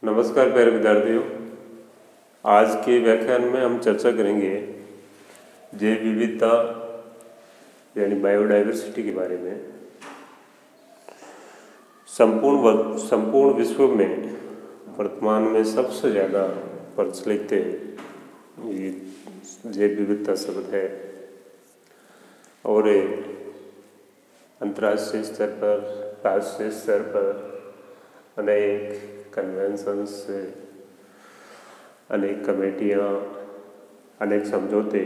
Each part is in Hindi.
नमस्कार प्यारे विद्यार्थियों। आज के व्याख्यान में हम चर्चा करेंगे जैव विविधता यानी बायोडाइवर्सिटी के बारे में। संपूर्ण विश्व में वर्तमान में सबसे ज़्यादा प्रचलित ये जैव विविधता शब्द है और अंतर्राष्ट्रीय स्तर पर, राष्ट्रीय स्तर पर अनेक कन्वेंशंस, अनेक कमेटियाँ, अनेक समझौते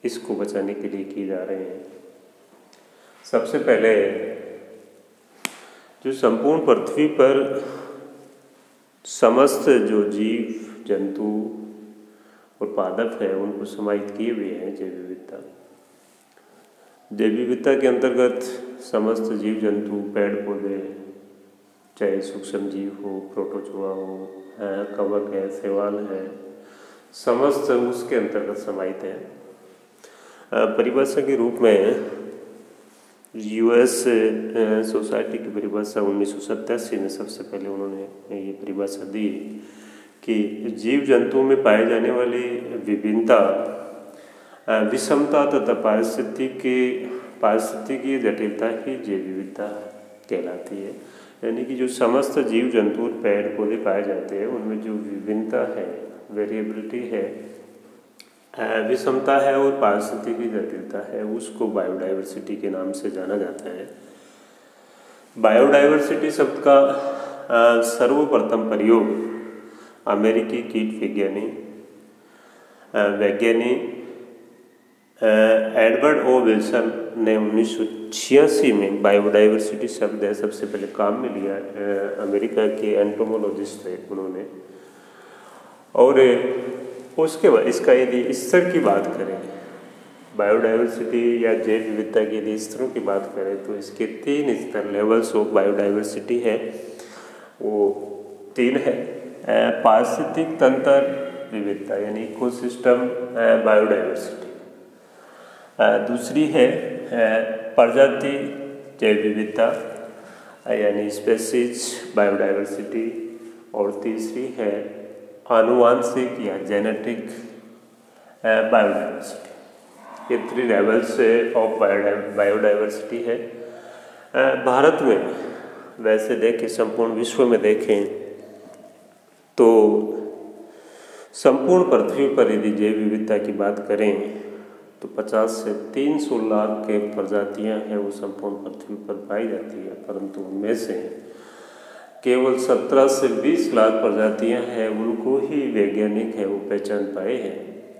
इसको बचाने के लिए किए जा रहे हैं। सबसे पहले जो संपूर्ण पृथ्वी पर समस्त जो जीव जंतु और पादप है उनको समाहित किए हुए हैं जैव विविधता। जैव विविधता के अंतर्गत समस्त जीव जंतु, पेड़ पौधे, चाहे सूक्ष्म जीव हो, प्रोटोजोआ हो, कवक है, शैवाल है, समस्त उसके अंतर्गत समाहित है। परिभाषा के रूप में यूएस सोसाइटी की परिभाषा 1987 में सबसे पहले उन्होंने ये परिभाषा दी कि जीव जंतुओं में पाए जाने वाली विभिन्नता, विषमता तथा पारिस्थितिकी जटिलता ही जैव विविधता कहलाती है। यानी कि जो समस्त जीव जंतु और पेड़ पौधे पाए जाते हैं उनमें जो विभिन्नता है, वेरिएबिलिटी है, विषमता है और पारिस्थितिकी जटिलता है, उसको बायोडाइवर्सिटी के नाम से जाना जाता है। बायोडाइवर्सिटी शब्द का सर्वप्रथम प्रयोग अमेरिकी कीट वैज्ञानिक एडवर्ड ओ विल्सन ने 1986 में बायोडाइवर्सिटी शब्द है सबसे पहले काम में लिया। अमेरिका के एंटोमोलॉजिस्ट थे उन्होंने। और उसके बाद इसका यदि स्तर की बात करें, बायोडाइवर्सिटी या जैव विविधता के यदि स्तरों की बात करें तो इसके 3 स्तर, लेवल्स ऑफ बायोडाइवर्सिटी है, वो 3 है। पारिस्थितिक तंत्र विविधता यानी इकोसिस्टम बायोडाइवर्सिटी, दूसरी है प्रजाति जैव विविधता यानी स्पेसीज बायोडाइवर्सिटी, और तीसरी है आनुवांशिक या जेनेटिक बायोडाइवर्सिटी। ये 3 लेवल्स ऑफ बायोडाइवर्सिटी है। भारत में वैसे देखें, संपूर्ण विश्व में देखें तो संपूर्ण पृथ्वी पर यदि जैव विविधता की बात करें तो 50 से 300 लाख के प्रजातियां हैं वो संपूर्ण पृथ्वी पर पाई जाती है, परंतु उनमें से केवल 17 से 20 लाख प्रजातियां हैं उनको ही वैज्ञानिक है वो पहचान पाए हैं।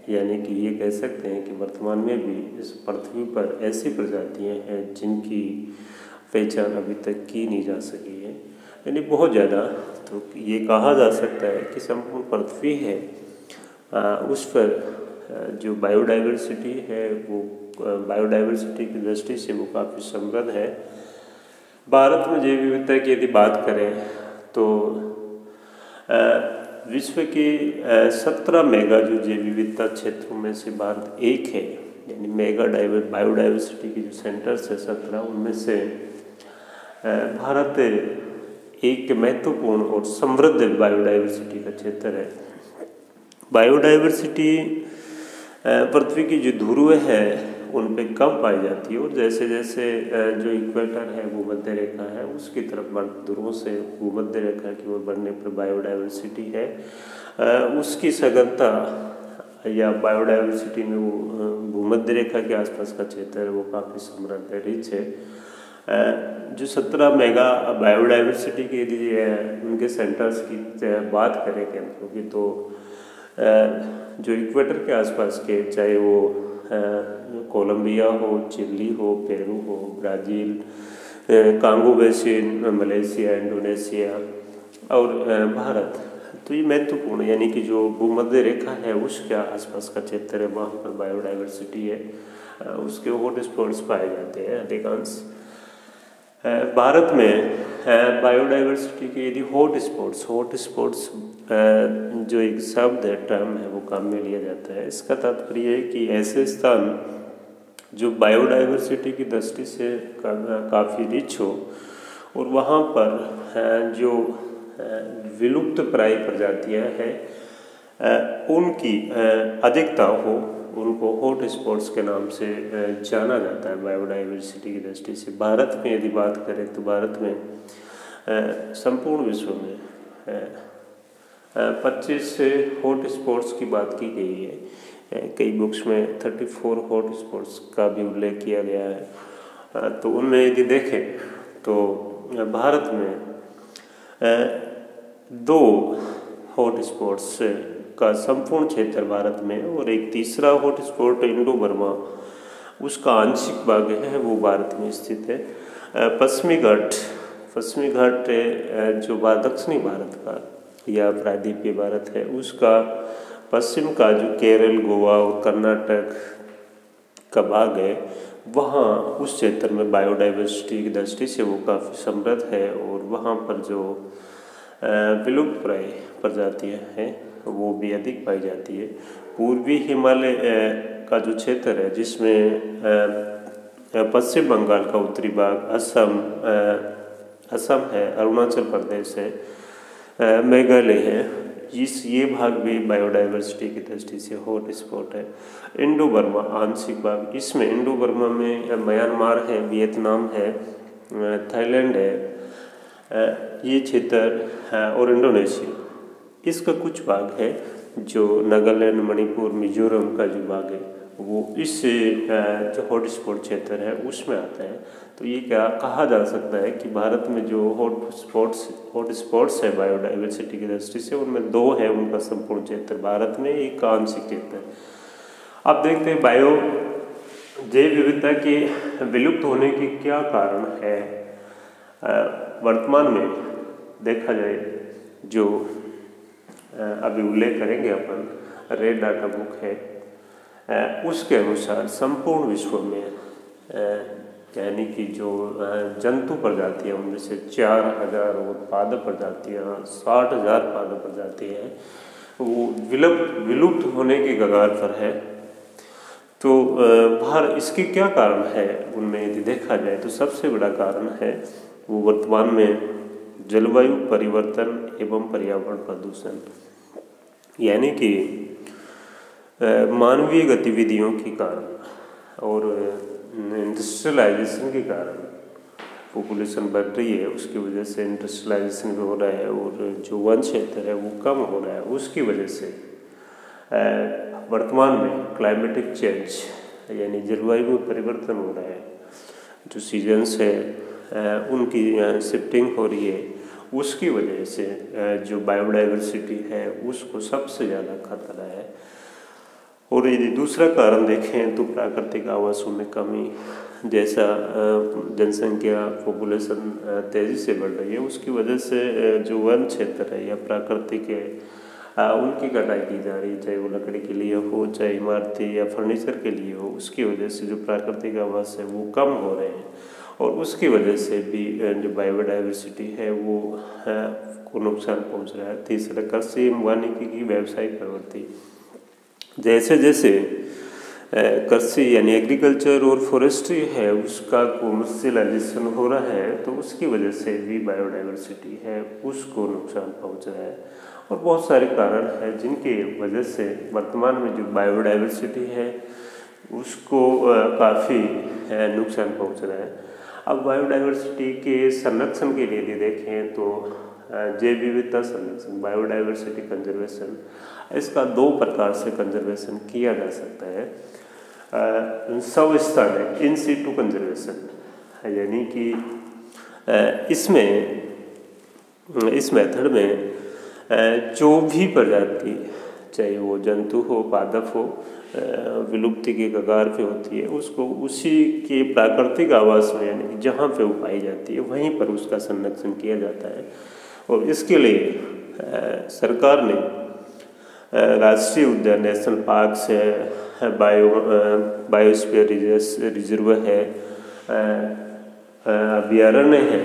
यानी कि ये कह सकते हैं कि वर्तमान में भी इस पृथ्वी पर ऐसी प्रजातियां हैं जिनकी पहचान अभी तक की नहीं जा सकी है, यानी बहुत ज़्यादा। तो ये कहा जा सकता है कि संपूर्ण पृथ्वी है उस पर जो बायोडाइवर्सिटी है वो बायोडाइवर्सिटी की दृष्टि से वो काफ़ी समृद्ध है। भारत में जैव विविधता की यदि बात करें तो विश्व के 17 मेगा जो जैव विविधता क्षेत्रों में से भारत एक है। यानी मेगा बायोडाइवर्सिटी के जो सेंटर्स है 17, उनमें से भारत एक महत्वपूर्ण और समृद्ध बायोडाइवर्सिटी का क्षेत्र है। बायोडाइवर्सिटी पृथ्वी की जो ध्रुव है उन पे कम पाई जाती है, और जैसे जैसे जो इक्वेटर है वो मध्य रेखा है उसकी तरफ ध्रुवों से भूमध्य रेखा की ओर बढ़ने पर बायोडाइवर्सिटी है उसकी सघनता या बायोडाइवर्सिटी में वो भूमध्य रेखा के आसपास का क्षेत्र है वो काफ़ी समृद्ध है, रिच है। जो 17 मेगा बायोडाइवर्सिटी के यदि उनके सेंटर्स की बात करें केंद्रों की, तो जो इक्वेटर के आसपास के, चाहे वो कोलंबिया हो, चिली हो, पेरू हो, Brazil, Congo basin, Malaysia, Indonesia और भारत, तो ये महत्वपूर्ण यानी कि जो भूमध्य रेखा है उसके आसपास का क्षेत्र है वहाँ पर बायोडाइवर्सिटी है, उसके हॉट स्पॉट्स पाए जाते हैं अधिकांश। भारत में बायोडाइवर्सिटी के यदि हॉट स्पॉट्स जो एक शब्द है, टर्म है, वो काम में लिया जाता है। इसका तात्पर्य है कि ऐसे स्थान जो बायोडाइवर्सिटी की दृष्टि से काफ़ी रिच हो और वहाँ पर जो विलुप्त प्राय प्रजातियां हैं उनकी अधिकता हो, उनको हॉट स्पॉट्स के नाम से जाना जाता है बायोडाइवर्सिटी की दृष्टि से। भारत में यदि बात करें तो भारत में संपूर्ण विश्व में 25 हॉट स्पॉट्स की बात की गई है। कई बुक्स में 34 हॉट स्पॉट्स का भी उल्लेख किया गया है। तो उनमें यदि देखें तो भारत में 2 हॉट स्पॉट्स का संपूर्ण क्षेत्र भारत में, और एक तीसरा हॉट स्पॉट इंडो बर्मा, उसका आंशिक भाग है वो भारत में स्थित है। पश्चिमी घाट जो दक्षिणी भारत का या प्रायद्वीपीय भारत है, उसका पश्चिम का जो केरल, गोवा और कर्नाटक का भाग है, वहाँ उस क्षेत्र में बायोडाइवर्सिटी की दृष्टि से वो काफ़ी समृद्ध है, और वहाँ पर जो विलुप्त प्राय प्रजातियाँ हैं वो भी अधिक पाई जाती है। पूर्वी हिमालय का जो क्षेत्र है, जिसमें पश्चिम बंगाल का उत्तरी भाग, असम है, अरुणाचल प्रदेश है, मेघालय है, ये भाग भी बायोडाइवर्सिटी की दृष्टि से हॉट स्पॉट है। इंडो बर्मा आंशिक भाग, इसमें इंडो बर्मा में म्यांमार है, वियतनाम है, थाईलैंड है, ये क्षेत्र और इंडोनेशिया, इसका कुछ भाग है जो नागालैंड, मणिपुर, मिजोरम का जो भाग है वो इस जो हॉट स्पॉट क्षेत्र है उसमें आता है। तो ये क्या कहा जा सकता है कि भारत में जो हॉट स्पॉट्स है बायोडाइवर्सिटी की दृष्टि से, उनमें 2 है उनका संपूर्ण क्षेत्र भारत में, एक आंशिक क्षेत्र है। अब देखते हैं जैव विविधता के विलुप्त होने के क्या कारण है। वर्तमान में देखा जाए, जो अभी उल्लेख करेंगे अपन, रेड डाटा बुक है, उसके अनुसार संपूर्ण विश्व में यानी कि जो जंतु प्रजातियाँ, उनमें से 4000 पादप प्रजातियाँ, 60,000 पादप प्रजातियाँ हैं, वो विलुप्त होने के कगार पर है। तो इसके क्या कारण है, उनमें यदि देखा जाए तो सबसे बड़ा कारण है वो वर्तमान में जलवायु परिवर्तन एवं पर्यावरण प्रदूषण, यानी कि मानवीय गतिविधियों के कारण और इंडस्ट्रियलाइजेशन के कारण पॉपुलेशन बढ़ रही है, उसकी वजह से इंडस्ट्रियलाइजेशन भी हो रहा है, और जो वन क्षेत्र है वो कम हो रहा है। उसकी वजह से वर्तमान में क्लाइमेटिक चेंज यानी जलवायु में परिवर्तन हो रहा है, जो सीजन्स है उनकी शिफ्टिंग हो रही है, उसकी वजह से जो बायोडाइवर्सिटी है उसको सबसे ज़्यादा खतरा है। और यदि दूसरा कारण देखें तो प्राकृतिक आवासों में कमी, जैसा जनसंख्या पॉपुलेशन तेज़ी से बढ़ रही है, उसकी वजह से जो वन क्षेत्र है या प्राकृतिक है उनकी कटाई की जा रही है, चाहे वो लकड़ी के लिए हो, चाहे इमारती या फर्नीचर के लिए हो। उसकी वजह से जो प्राकृतिक आवास है वो कम हो रहे हैं, और उसकी वजह से भी जो बायोडाइवर्सिटी है वो को नुकसान पहुंच रहा है। तीसरा, कृषि एवं वानिकी की व्यावसायिक प्रवृत्ति, जैसे जैसे कृषि यानी एग्रीकल्चर और फॉरेस्ट्री है उसका कमर्शियलाइजेशन हो रहा है, तो उसकी वजह से भी बायोडाइवर्सिटी है उसको नुकसान पहुंच रहा है। और बहुत सारे कारण हैं जिनकी वजह से वर्तमान में जो बायोडाइवर्सिटी है उसको काफ़ी नुकसान पहुंच रहा है। अब बायोडाइवर्सिटी के संरक्षण के लिए यदि देखें तो जैव विविधता संरक्षण, बायोडाइवर्सिटी कंजर्वेशन, इसका 2 प्रकार से कंजर्वेशन किया जा सकता है। स्वस्थानिक इन सीटू कंजर्वेशन, यानी कि इस मेथड में जो भी प्रजाति, चाहे वो जंतु हो, पादप हो, विलुप्ति के कगार पे होती है, उसको उसी के प्राकृतिक आवास में यानी जहाँ पे वो पाई जाती है वहीं पर उसका संरक्षण किया जाता है। और इसके लिए सरकार ने राष्ट्रीय उद्यान, नेशनल पार्क है, बायोस्फीयर रिजर्व है, अभ्यारण्य है,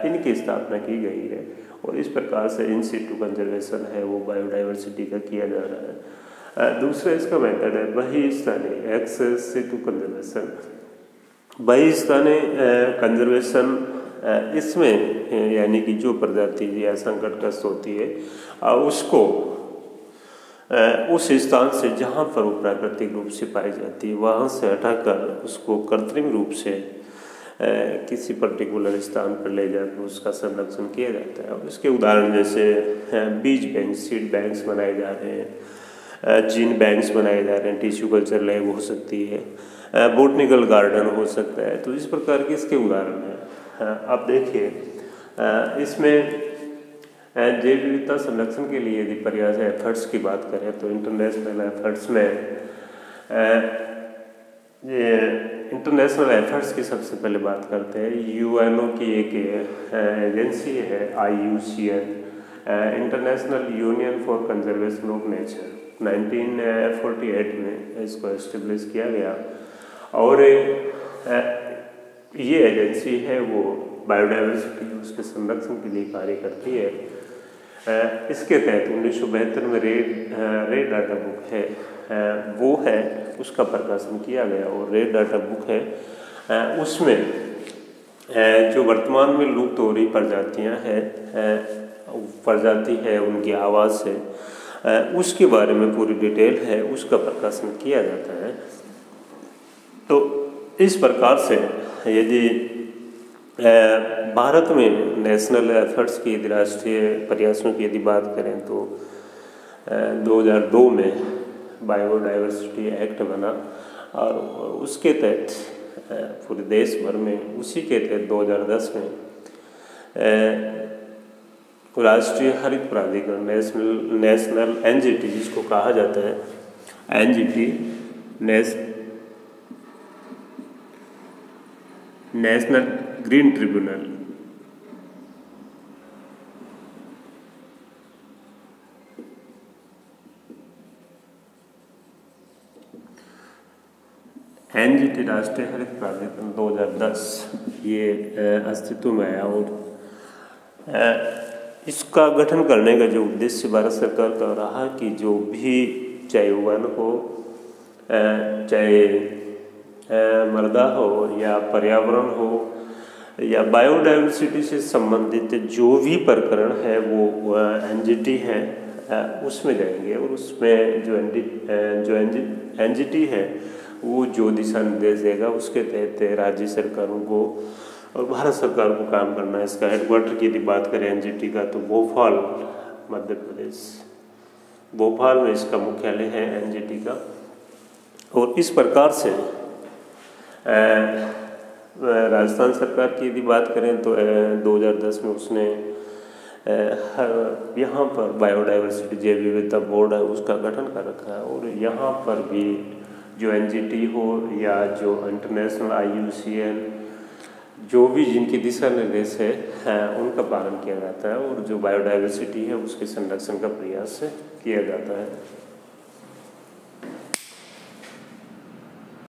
इनकी स्थापना की गई है। और इस प्रकार से इन सीटू कंजर्वेशन है वो बायोडाइवर्सिटी का किया जा रहा है। दूसरा इसका मेथड है बहिस्थानीय एक्स सीटू कंजर्वेशन। बहिस्थानीय कंजर्वेशन इसमें यानी कि जो प्रजाति या संकटग्रस्त होती है उसको उस स्थान से जहाँ पर वो प्राकृतिक रूप से पाई जाती है वहाँ से हटाकर उसको कृत्रिम रूप से किसी पर्टिकुलर स्थान पर ले जाकर उसका संरक्षण किया जाता है। और इसके उदाहरण जैसे बीज बैंक, सीड बैंक्स बनाए जा रहे हैं, जीन बैंक्स बनाए जा रहे हैं, टिश्यू कल्चर लैब हो सकती है, बोटनिकल गार्डन हो सकता है। तो इस प्रकार के इसके उदाहरण हैं। आप देखिए इसमें जैव विविधता संरक्षण के लिए यदि प्रयास एफर्ट्स की बात करें तो इंटरनेशनल एफर्ट्स में ये इंटरनेशनल एफर्ट्स की सबसे पहले बात करते हैं। यूएनओ की एक एजेंसी है IUCN, international union for conservation of nature, 1948 में इसको एस्टेब्लिश किया गया। और ये एजेंसी है वो बायोडाइवर्सिटी उसके संरक्षण के लिए कार्य करती है। इसके तहत 1972 में रेड डाटा बुक है वो है उसका प्रकाशन किया गया। और रेड डाटा बुक है उसमें जो वर्तमान में लुप्त हो रही प्रजातियां हैं प्रजाति है उनकी आवाज़ है उसके बारे में पूरी डिटेल है उसका प्रकाशन किया जाता है। तो इस प्रकार से यदि भारत में नेशनल एफर्ट्स की यदि राष्ट्रीय प्रयासों की यदि बात करें तो 2002 में बायोडाइवर्सिटी एक्ट बना और उसके तहत पूरे देश भर में उसी के तहत 2010 में राष्ट्रीय हरित प्राधिकरण नेशनल NGT जिसको कहा जाता है NGT national green tribunal NGT राष्ट्रीय हरित प्राधिकरण 2010 ये अस्तित्व में आया। और इसका गठन करने का जो उद्देश्य भारत सरकार का रहा कि जो भी चाहे वन हो चाहे मृदा हो या पर्यावरण हो या बायोडाइवर्सिटी से संबंधित जो भी प्रकरण है वो NGT है उसमें जाएंगे। और उसमें जो NGT है वो जो दिशा निर्देश देगा उसके तहत राज्य सरकारों को और भारत सरकार को काम करना है। इसका हेडक्वार्टर की यदि बात करें NGT का तो भोपाल मध्य प्रदेश, भोपाल में इसका मुख्यालय है NGT का। और इस प्रकार से राजस्थान सरकार की यदि बात करें तो 2010 में उसने यहाँ पर बायोडाइवर्सिटी जैव विविधता बोर्ड है उसका गठन कर रखा है। और यहाँ पर भी जो NGT हो या जो इंटरनेशनल IUCN जो भी जिनकी दिशा निर्देश है उनका पालन किया जाता है और जो बायोडाइवर्सिटी है उसके संरक्षण का प्रयास किया जाता है।